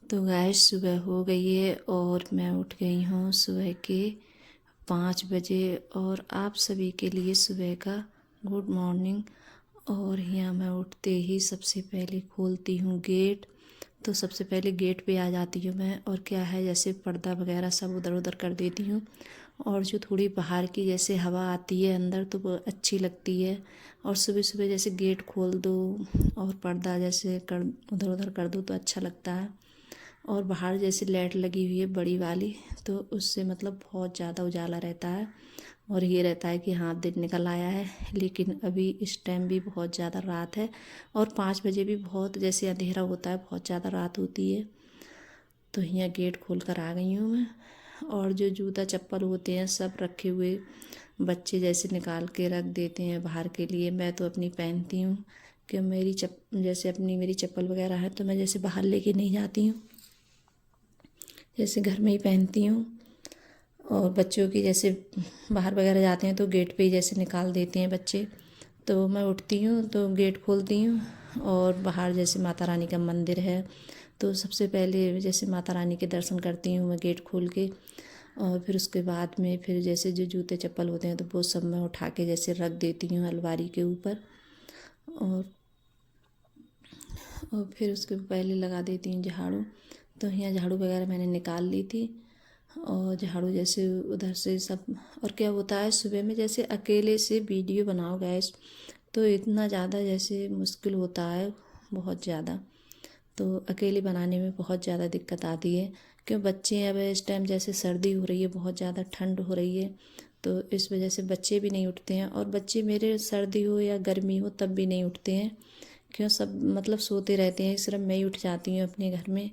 तो गाइस सुबह हो गई है और मैं उठ गई हूँ सुबह के 5 बजे। और आप सभी के लिए सुबह का गुड मॉर्निंग। और यहाँ मैं उठते ही सबसे पहले खोलती हूँ गेट। तो सबसे पहले गेट पे आ जाती हूँ मैं, और क्या है जैसे पर्दा वगैरह सब उधर उधर कर देती हूँ। और जो थोड़ी बाहर की जैसे हवा आती है अंदर तो वो अच्छी लगती है। और सुबह सुबह जैसे गेट खोल दो और पर्दा जैसे कर उधर उधर कर दो तो अच्छा लगता है। और बाहर जैसे लाइट लगी हुई है बड़ी वाली, तो उससे मतलब बहुत ज़्यादा उजाला रहता है। और ये रहता है कि हाँ दिन निकल आया है। लेकिन अभी इस टाइम भी बहुत ज़्यादा रात है, और 5 बजे भी बहुत जैसे अंधेरा होता है, बहुत ज़्यादा रात होती है। तो यहाँ गेट खोल कर आ गई हूँ मैं। और जो जूता चप्पल होते हैं सब रखे हुए बच्चे जैसे निकाल के रख देते हैं बाहर के लिए, मैं तो अपनी पहनती हूँ। कि जैसे अपनी मेरी चप्पल वगैरह है तो मैं जैसे बाहर लेके नहीं जाती हूँ, जैसे घर में ही पहनती हूँ। और बच्चों की जैसे बाहर वगैरह जाते हैं तो गेट पे ही जैसे निकाल देते हैं बच्चे। तो मैं उठती हूँ तो गेट खोलती हूँ। और बाहर जैसे माता रानी का मंदिर है, तो सबसे पहले जैसे माता रानी के दर्शन करती हूँ मैं गेट खोल के। और फिर उसके बाद में फिर जैसे जो जूते चप्पल होते हैं तो वो सब मैं उठा के जैसे रख देती हूँ अलमारी के ऊपर। और फिर उसके पहले लगा देती हूँ झाड़ू। तो यहाँ झाड़ू वगैरह मैंने निकाल ली थी। और झाड़ू जैसे उधर से सब। और क्या होता है सुबह में जैसे अकेले से वीडियो बनाओ गैस, तो इतना ज़्यादा जैसे मुश्किल होता है, बहुत ज़्यादा। तो अकेले बनाने में बहुत ज़्यादा दिक्कत आती है, क्यों बच्चे अब इस टाइम जैसे सर्दी हो रही है, बहुत ज़्यादा ठंड हो रही है। तो इस वजह से बच्चे भी नहीं उठते हैं, और बच्चे मेरे सर्दी हो या गर्मी हो तब भी नहीं उठते हैं। क्यों सब मतलब सोते रहते हैं, सिर्फ मैं ही उठ जाती हूँ अपने घर में।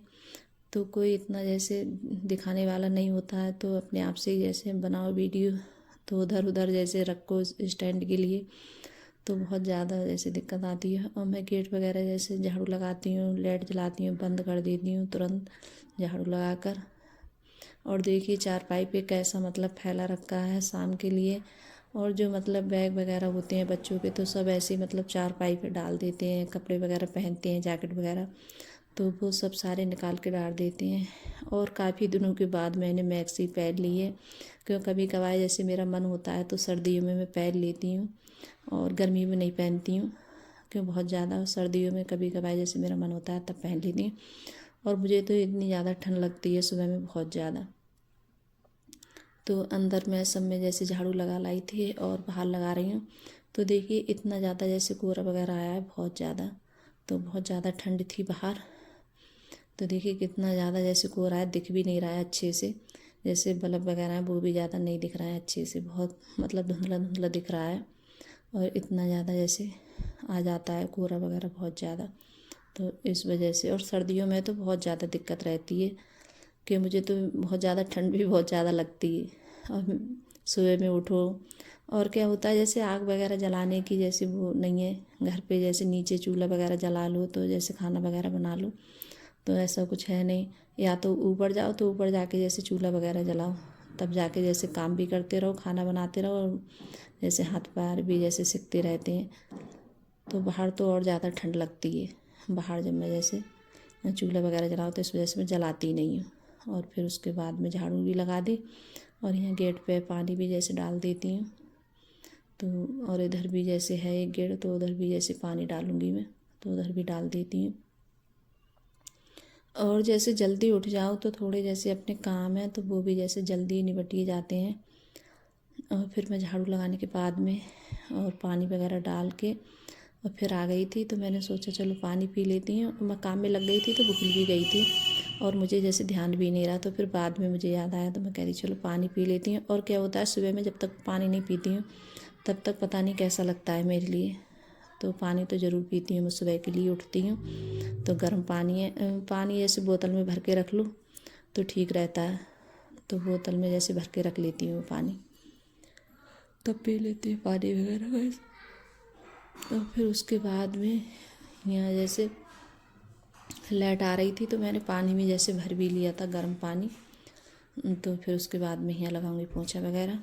तो कोई इतना जैसे दिखाने वाला नहीं होता है, तो अपने आप से ही जैसे बनाओ वीडियो। तो उधर उधर जैसे रखो स्टैंड के लिए, तो बहुत ज़्यादा जैसे दिक्कत आती है। और मैं गेट वगैरह जैसे झाड़ू लगाती हूँ, लाइट जलाती हूँ, बंद कर देती हूँ तुरंत झाड़ू लगाकर। और देखिए चारपाई पे कैसा मतलब फैला रखा है शाम के लिए। और जो मतलब बैग वगैरह होते हैं बच्चों के तो सब ऐसे ही मतलब चारपाई पे डाल देते हैं, कपड़े वगैरह पहनते हैं जैकेट वगैरह, तो वो सब सारे निकाल के डाल देते हैं। और काफ़ी दिनों के बाद मैंने मैक्सी पहन ली है, क्यों कभी कभार जैसे मेरा मन होता है तो सर्दियों में मैं पहन लेती हूँ, और गर्मी में नहीं पहनती हूँ। क्यों बहुत ज़्यादा सर्दियों में कभी कभार जैसे मेरा मन होता है तब पहन लेती हूँ। और मुझे तो इतनी ज़्यादा ठंड लगती है सुबह में, बहुत ज़्यादा। तो अंदर मैं सब में जैसे झाड़ू लगा लाई थी और बाहर लगा रही हूँ। तो देखिए इतना ज़्यादा जैसे कोहरा वगैरह आया है, बहुत ज़्यादा। तो बहुत ज़्यादा ठंड थी बाहर। तो देखिए कितना ज़्यादा जैसे कोहरा है, दिख भी नहीं रहा है अच्छे से। जैसे बल्ब वगैरह है वो भी ज़्यादा नहीं दिख रहा है अच्छे से, बहुत मतलब धुंधला धुंधला दिख रहा है। और इतना ज़्यादा जैसे आ जाता है कोहरा वगैरह बहुत ज़्यादा। तो इस वजह से और सर्दियों में तो बहुत ज़्यादा दिक्कत रहती है, कि मुझे तो बहुत ज़्यादा ठंड भी बहुत ज़्यादा लगती है। और सुबह में उठो, और क्या होता है जैसे आग वगैरह जलाने की जैसे वो नहीं है घर पे, जैसे नीचे चूल्हा वगैरह जला लो तो जैसे खाना वगैरह बना लो। तो ऐसा कुछ है नहीं, या तो ऊपर जाओ तो ऊपर जाके जैसे चूल्हा वगैरह जलाओ, तब जाके जैसे काम भी करते रहो, खाना बनाते रहो, और जैसे हाथ पैर भी जैसे सिकते रहते हैं। तो बाहर तो और ज़्यादा ठंड लगती है। बाहर जब मैं जैसे चूल्हा वगैरह जलाओ तो इस वजह से मैं जलाती नहीं हूँ। और फिर उसके बाद में झाड़ू भी लगा दी, और यहाँ गेट पे पानी भी जैसे डाल देती हूँ। तो और इधर भी जैसे है एक गेट, तो उधर भी जैसे पानी डालूँगी मैं, तो उधर भी डाल देती हूँ। और जैसे जल्दी उठ जाओ तो थोड़े जैसे अपने काम हैं तो वो भी जैसे जल्दी निपटिए जाते हैं। और फिर मैं झाड़ू लगाने के बाद में और पानी वगैरह डाल के और फिर आ गई थी, तो मैंने सोचा चलो पानी पी लेती हूँ। मैं काम में लग गई थी तो भूल भी गई थी, और मुझे जैसे ध्यान भी नहीं रहा। तो फिर बाद में मुझे याद आया तो मैं कह रही चलो पानी पी लेती हूँ। और क्या होता है सुबह में जब तक पानी नहीं पीती हूँ तब तक पता नहीं कैसा लगता है मेरे लिए। तो पानी तो ज़रूर पीती हूँ मैं, सुबह के लिए उठती हूँ तो गर्म पानी है, पानी ऐसे बोतल में भर के रख लूँ तो ठीक रहता है। तो बोतल में जैसे भर के रख लेती हूँ पानी, तब पी लेती हूँ पानी वगैरह बस। और फिर उसके बाद में यहाँ जैसे लाइट आ रही थी तो मैंने पानी में जैसे भर भी लिया था गर्म पानी। तो फिर उसके बाद में यहाँ लगाऊंगी पोंछा वगैरह।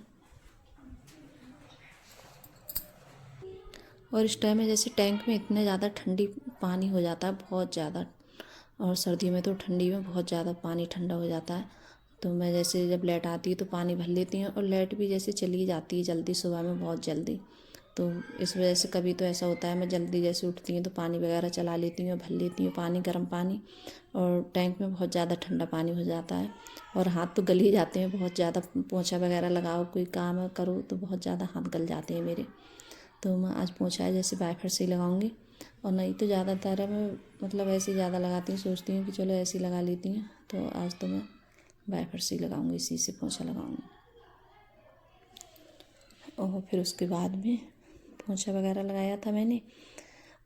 और इस टाइम में जैसे टैंक में इतने ज़्यादा ठंडी पानी हो जाता है, बहुत ज़्यादा। और सर्दियों में तो ठंडी में बहुत ज़्यादा पानी ठंडा हो जाता है। तो मैं जैसे जब लाइट आती है तो पानी भर लेती हूँ, और लाइट भी जैसे चली जाती है जल्दी सुबह में, बहुत जल्दी। तो इस वजह से कभी तो ऐसा होता है मैं जल्दी जैसे उठती हूँ तो पानी वगैरह चला लेती हूँ, भर लेती हूँ पानी, गर्म पानी। और टैंक में बहुत ज़्यादा ठंडा पानी हो जाता है, और हाथ तो गल ही जाते हैं बहुत ज़्यादा। पोंछा वगैरह लगाओ, कोई काम करो तो बहुत ज़्यादा हाथ गल जाते हैं मेरे। तो मैं आज पोंछा है जैसे वाइपर से ही लगाऊंगी, और नहीं तो ज़्यादातर मैं मतलब ऐसे ज़्यादा लगाती हूँ, सोचती हूँ कि चलो ऐसे ही लगा लेती हूँ। तो आज तो मैं वाइपर से ही लगाऊंगी, इसी से पोंछा लगाऊंगी। और फिर उसके बाद में पोंछा वगैरह लगाया था मैंने,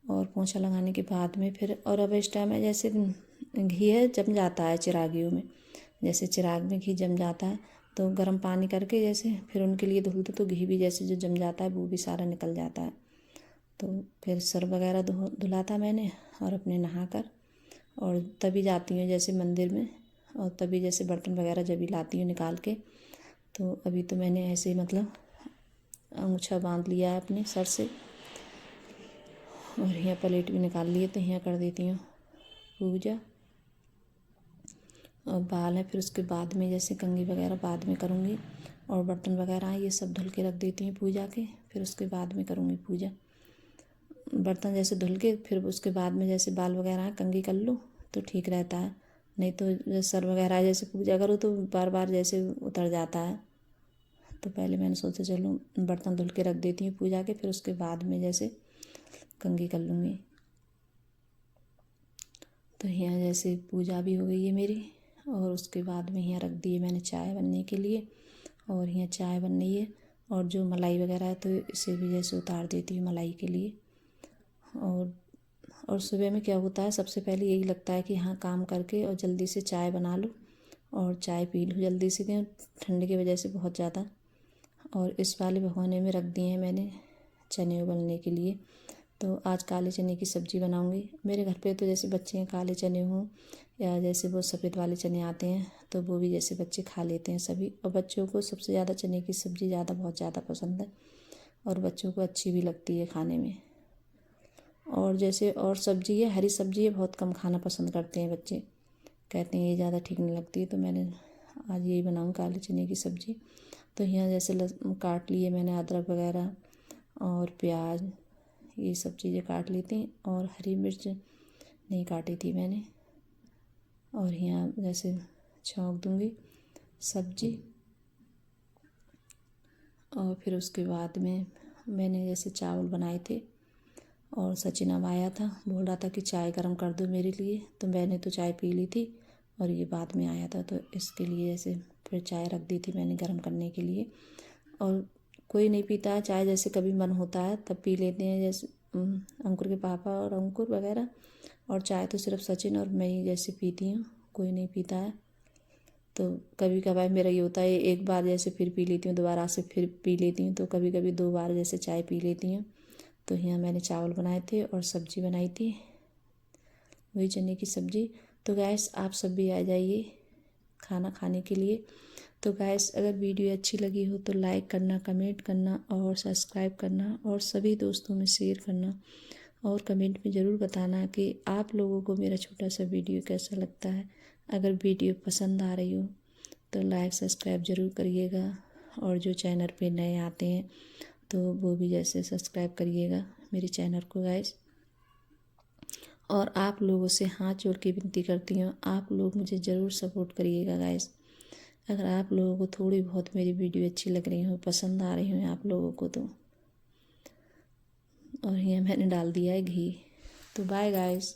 और पोंछा लगाने के बाद में फिर, और अब इस टाइम में जैसे घी है जम जाता है चिरागियों में, जैसे चिराग में घी जम जाता है तो गर्म पानी करके जैसे फिर उनके लिए धुल दो, तो घी भी जैसे जो जम जाता है वो भी सारा निकल जाता है। तो फिर सर वगैरह धुला था मैंने, और अपने नहाकर और तभी जाती हूँ जैसे मंदिर में, और तभी जैसे बर्तन वगैरह जब भी लाती हूँ निकाल के। तो अभी तो मैंने ऐसे ही मतलब अंगूछा बांध लिया है अपने सर से, और यहाँ प्लेट भी निकाल लिए, तो यहाँ कर देती हूँ पूजा। और बाल है फिर उसके बाद में जैसे कंघी वगैरह बाद में करूँगी, और बर्तन वगैरह ये सब धुल के रख देती हूँ पूजा के, फिर उसके बाद में करूँगी पूजा। बर्तन जैसे धुल के फिर उसके बाद में जैसे बाल वगैरह कंघी कर लूँ तो ठीक रहता है, नहीं तो सर वगैरह जैसे पूजा करो तो बार बार जैसे उतर जाता है। तो पहले मैंने सोचा चलो बर्तन धुल के रख देती हूँ पूजा के, फिर उसके बाद में जैसे कंघी कर लूँगी। तो यहाँ जैसे पूजा भी हो गई है मेरी, और उसके बाद में यहाँ रख दिए मैंने चाय बनने के लिए, और यहाँ चाय बन रही है। और जो मलाई वगैरह है तो इसे भी जैसे उतार देती हूँ मलाई के लिए। और सुबह में क्या होता है, सबसे पहले यही लगता है कि हाँ काम करके और जल्दी से चाय बना लूँ और चाय पी लूँ जल्दी से, क्यों ठंड की वजह से बहुत ज़्यादा। और इस वाले भगोने में रख दिए हैं मैंने चने उबलने के लिए। तो आज काले चने की सब्ज़ी बनाऊंगी। मेरे घर पे तो जैसे बच्चे हैं काले चने हों या जैसे वो सफ़ेद वाले चने आते हैं तो वो भी जैसे बच्चे खा लेते हैं सभी, और बच्चों को सबसे ज़्यादा चने की सब्ज़ी बहुत ज़्यादा पसंद है, और बच्चों को अच्छी भी लगती है खाने में। और जैसे और सब्ज़ी है, हरी सब्ज़ी है, बहुत कम खाना पसंद करते हैं बच्चे, कहते हैं ये ज़्यादा ठीक नहीं लगती है। तो मैंने आज यही बनाऊँ काले चने की सब्ज़ी। तो यहाँ जैसे काट लिए मैंने अदरक वगैरह और प्याज, ये सब चीज़ें काट ली थी, और हरी मिर्च नहीं काटी थी मैंने। और यहाँ जैसे छौंक दूँगी सब्ज़ी। और फिर उसके बाद में मैंने जैसे चावल बनाए थे, और सचिन अब आया था, बोल रहा था कि चाय गर्म कर दो मेरे लिए, तो मैंने तो चाय पी ली थी, और ये बाद में आया था तो इसके लिए जैसे फिर चाय रख दी थी मैंने गर्म करने के लिए। और कोई नहीं पीता है चाय, जैसे कभी मन होता है तब पी लेते हैं, जैसे अंकुर के पापा और अंकुर वगैरह। और चाय तो सिर्फ सचिन और मैं ही जैसे पीती हूँ, कोई नहीं पीता है। तो कभी कभार मेरा ये होता है एक बार जैसे फिर पी लेती हूँ, दोबारा से फिर पी लेती हूँ, तो कभी कभी 2 बार जैसे चाय पी लेती हूँ। तो यहाँ मैंने चावल बनाए थे और सब्ज़ी बनाई थी, वही चने की सब्ज़ी। तो गैस आप सब भी आ जाइए खाना खाने के लिए। तो गैस अगर वीडियो अच्छी लगी हो तो लाइक करना, कमेंट करना और सब्सक्राइब करना, और सभी दोस्तों में शेयर करना, और कमेंट में ज़रूर बताना कि आप लोगों को मेरा छोटा सा वीडियो कैसा लगता है। अगर वीडियो पसंद आ रही हो तो लाइक सब्सक्राइब ज़रूर करिएगा, और जो चैनल पे नए आते हैं तो वो भी जैसे सब्सक्राइब करिएगा मेरे चैनल को गाइस। और आप लोगों से हाथ जोड़ के विनती करती हूँ, आप लोग मुझे ज़रूर सपोर्ट करिएगा गाइस। अगर आप लोगों को थोड़ी बहुत मेरी वीडियो अच्छी लग रही हो, पसंद आ रही हो आप लोगों को तो। और ये मैंने डाल दिया है घी। तो बाय गाइस।